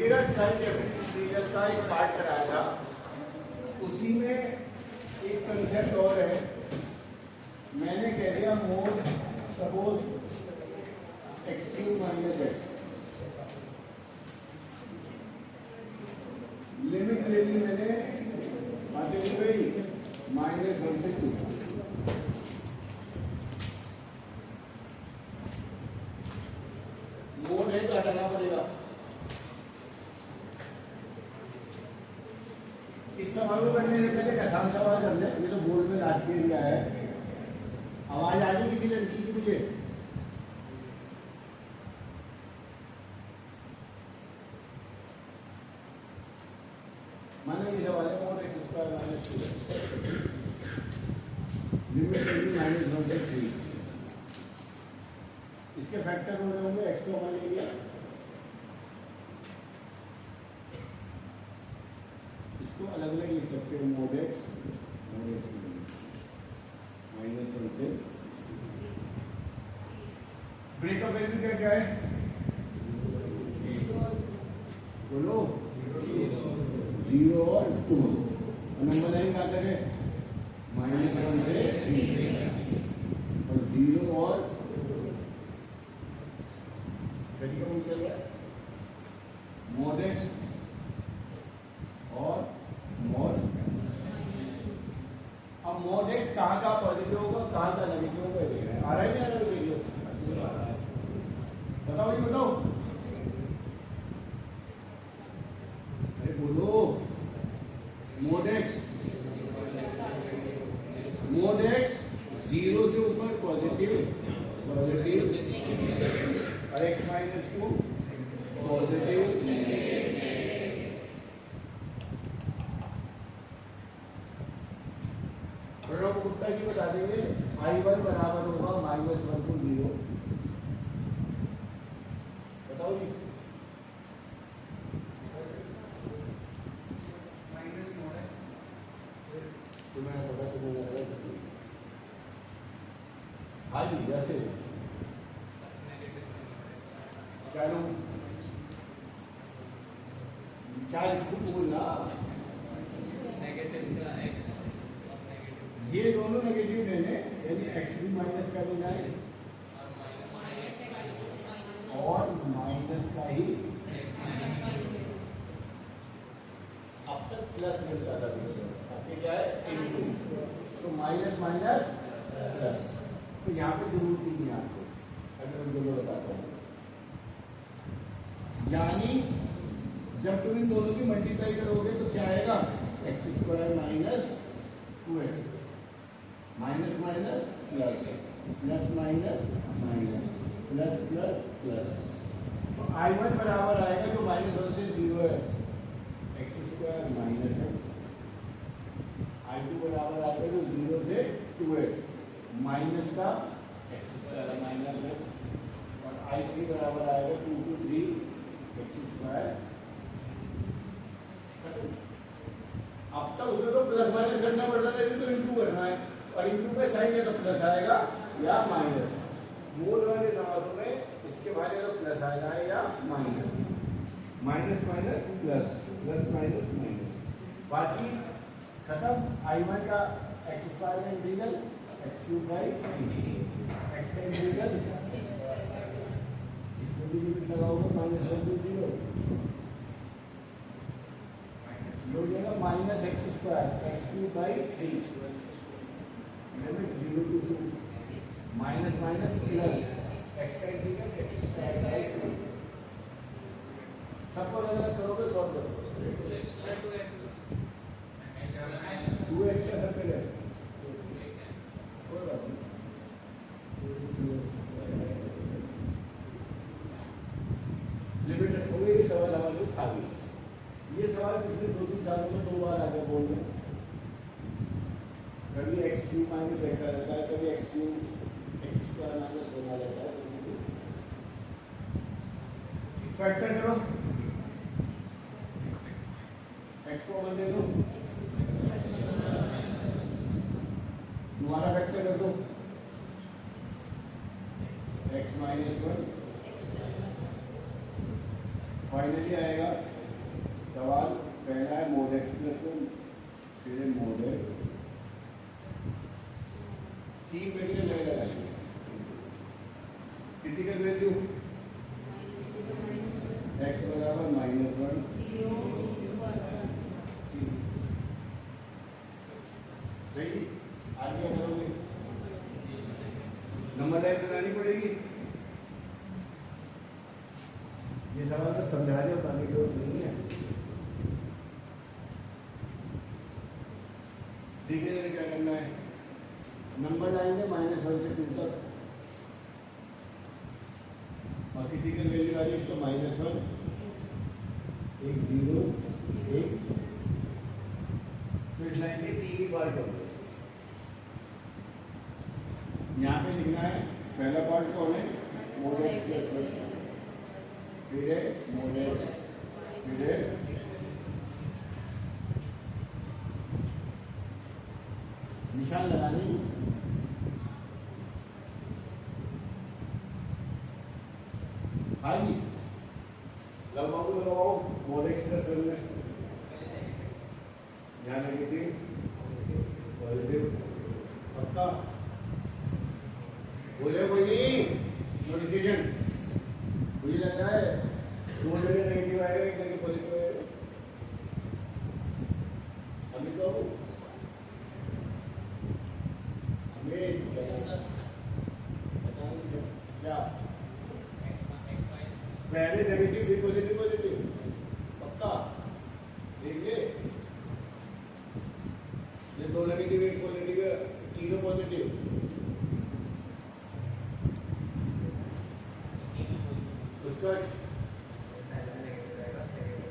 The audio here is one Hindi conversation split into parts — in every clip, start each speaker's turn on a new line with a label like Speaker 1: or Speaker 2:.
Speaker 1: इंटीग्रल का एक पार्ट कराया था, उसी में एक कंसेप्ट और है। मैंने कह दिया mode suppose x³ minus x, limit ले ली मैंने, आगे हो गई -1 से 2। मोड है तो हटाना पड़ेगा। इस सवाल को करने से पहले एक आसान सवाल कर ले। ये तो बोर्ड में लास्ट के लिया है। आवाज आ रही किसी लड़की की मुझे? माने ये सवाल है मोड x² माइनस 2 लिमिट -1 से 3। इसके फैक्टर हो रहे होंगे x को मान लिया, इसको अलग अलग लिख सकते हो, मोड x -1 से। ब्रेकअप वैल्यू क्या क्या है बोलो? 0 और 2। नंबर लाइन कहाँ तक है? -1 से 3 और 0 और चल रहा है मोड x और मोड। अब मोड x कहाँ का पॉजिटिव होगा, कहाँ का नेगेटिव होगा देख रहे हैं। आ रहा है नहीं आ रहा है वीडियो? बताओ जी बताओ, अरे बोलो। मोड x 0 से ऊपर पॉजिटिव और x-2 पॉजिटिव। गुप्ता जी बता देंगे I1 बराबर होगा -1 to 0। बताओ जी। तुम्हें पता तुम्हें हाँ जी जैसे क्या बोलना, ये दोनों नेगेटिव लेने, यानी x³ माइनस का लेना है और माइनस का ही। अब तक प्लस मिल जाता है, आपके क्या है इनटू, तो माइनस माइनस प्लस। तो यहाँ पे जरूरत नहीं है आपको, अगर मैं दोनों बताता हूँ। यानी जब तुम इन दोनों की मल्टीप्लाई करोगे तो क्या आएगा? x² minus 2x, minus minus plus, plus minus minus, plus plus plus. तो I1 बराबर आएगा जो -1 से 0 है, x² माइनस x। I2 बराबर आएगा जो 0 से 2x माइनस का x² माइनस x। और I3 बराबर आएगा 2 to 3 x²। अब तक उसमें तो प्लस माइनस करना पड़ता था, तो इंटू करना है, और इंटू पे साइन है तो प्लस आएगा या माइनस। मोड वाले सवालों में इसके बारे में प्लस आएगा या minus, minus minus plus, plus minus minus. बाकी खत्म। I1 का x² का इंटीग्रल x³ बाई x का इंटीग्रल, इसमें भी लिमिट लगाओगे -1 to 0, हो जाएगा -x² x³ by 3 limit 0 to 2, minus minus plus x का इंटीग्रल x² बाई 2। सबको अलग अलग करोगे सॉल्व करोगे। 2x का सर्कल है, कोई बात नहीं। लिमिट रखोगे, ये सवाल हमारे था भी। ये सवाल पिछले 2-3 सालों में 2 बार आ गया बोर्ड में। कभी x³ माइनस x आ जाता है, कभी x² माइनस 1 आ जाता है। फैक्टर करो, x को 1 दे दो, तुम्हारा फैक्टर कर दो x-1, फाइनली आएगा सवाल पहला है मोड एक्स प्लस वन, फिर है मोड एक्स, तीन वेरिएबल ले लगाएंगे। क्रिटिकल वैल्यू एक्स बराबर -1 सही। आगे क्या करोगे? नंबर लाइन बनानी पड़ेगी। ये सवाल तो समझा रहे हो, बताने की जरूरत नहीं है। देखिए क्या करना है, नंबर लाइन है -1 से 2 तक, और क्रिटिकल वैल्यू आ रही है इसको -1, एक 0, एक, तो इस लाइन के 3 ही पार्ट हो गए। यहाँ पे लिखना है पहला पार्ट कौन है, मोड एक्स प्लस वन, फिर है मोड एक्स, फिर है निशान लगानी, हाँ जी लगवाओ लगाओ, मोड एक्स प्लस वन में यहाँ नेगेटिव पॉजिटिव, पक्का बोले कोई नहीं, नोटिफिकेशन मुझे लग रहा है 2 जगह नेगेटिव आएगा, एक जगह पॉजिटिव आएगा। अभी तो हमें क्या पहले नेगेटिव फिर पॉजिटिव, पॉजिटिव पक्का देख ले, ये 2 नेगेटिव एक पॉजिटिव, तीनों पॉजिटिव,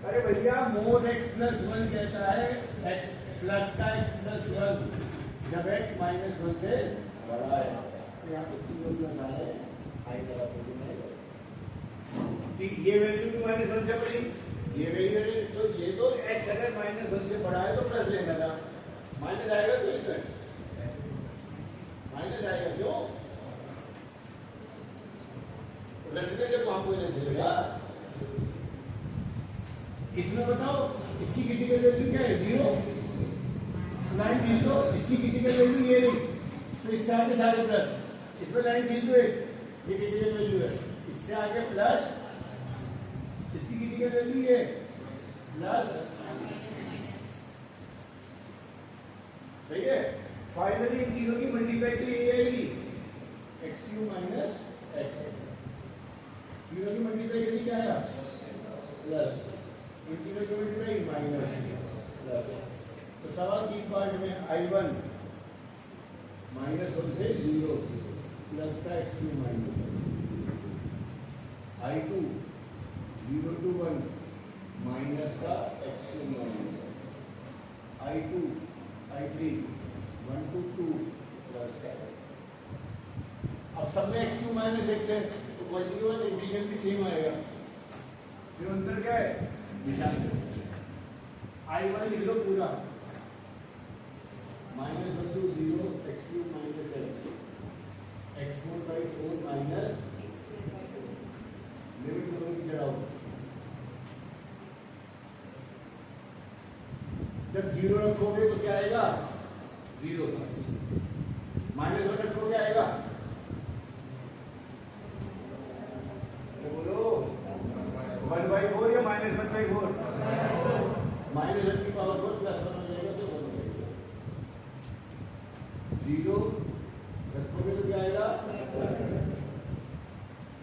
Speaker 1: अरे भैया मोड एक्स प्लस वन कहता है एक्स प्लस का एक्स प्लस वन, जब एक्स -1 से बड़ा है, तो यहाँ पे तीनों लगा है, हाई करा ये वैल्यू भी -1 से बड़ी, ये वैल्यू, तो ये तो एक्स अगर -1 से बड़ा है तो प्लस लेना था, माइनस आएगा तो इसमें माइनस आएगा, क्यों रखने जब आपको नहीं देगा। इसमें बताओ इसकी क्रिटिकल वैल्यू क्या है, 0, लाइन खींच दो, इसकी क्रिटिकल वैल्यू ये नहीं, तो इससे आगे सारे सर इसमें लाइन खींच दो, एक ये क्रिटिकल वैल्यू है, इससे आगे प्लस, इसकी क्रिटिकल वैल्यू ये प्लस, सही है। फाइनली इन तीनों की मल्टीप्लाई तो ये आएगी x³ माइनस x, तीनों की मल्टीप्लाई करी क्या आया प्लस, इन तीनों की मल्टीप्लाई माइनस प्लस। तो सवाल 3 पार्ट में, I1 -1 से 0 प्लस का x³ minus, I2 0 to 1 minus का x³ minus, I2 I3 1 to 2 plus का। अब सब में x³ माइनस x है, तो पॉजिटिव और इंटीजर भी सेम आएगा, फिर अंतर क्या है, निशान। I1 लिख लो पूरा, -1 to 0 x³ minus x, x4/4 minus, limit दोनों की जड़ाओ, जब 0 रखोगे तो क्या आएगा 0, -1 रखोगे आएगा, तो बोलो 1/4 या -1/4, -1 की पावर 4 +1 हो जाएगा, तो 1 हो जाएगा। 0 रखोगे तो क्या आएगा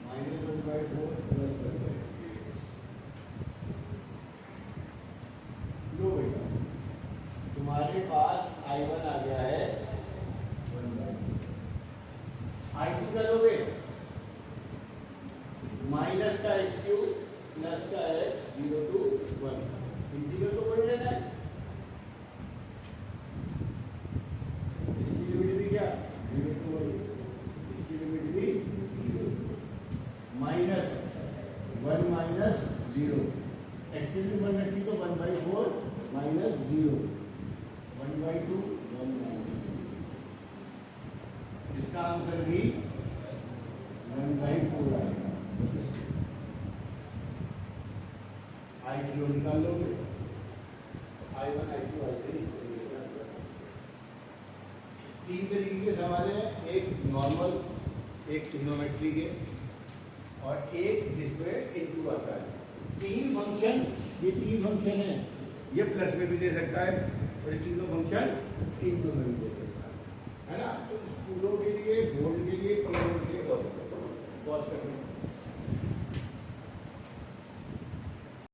Speaker 1: -1/4 + 1/4। लो भैया तुम्हारे पास I1 आ गया है 1/4, I2 क्या लोगे, माइनस का x³ प्लस का x 0 to 1, इंटीग्रल तो वही रहना है, इसकी लिमिट भी क्या 0 to 1, इसकी लिमिट भी 0, -1 माइनस 0, x की लिमिट 1 रखी तो 1/4 माइनस 0, 1/2 1 माइनस, इसका आंसर भी 1/4 आएगा। I2 I0 निकाल लोगे, I1 I2 I3। तीन तरीके के सवाल हैं, एक नॉर्मल, एक ट्रिग्नोमेट्री के, और एक जिसमें इनटू आता है। तीन फंक्शन, ये तीन फंक्शन है, ये प्लस में भी दे सकता है और ये तीनों फंक्शन इनटू में भी दे सकता है ना। तो स्कूलों के लिए, बोर्ड के लिए, कॉलेज के लिए बहुत करना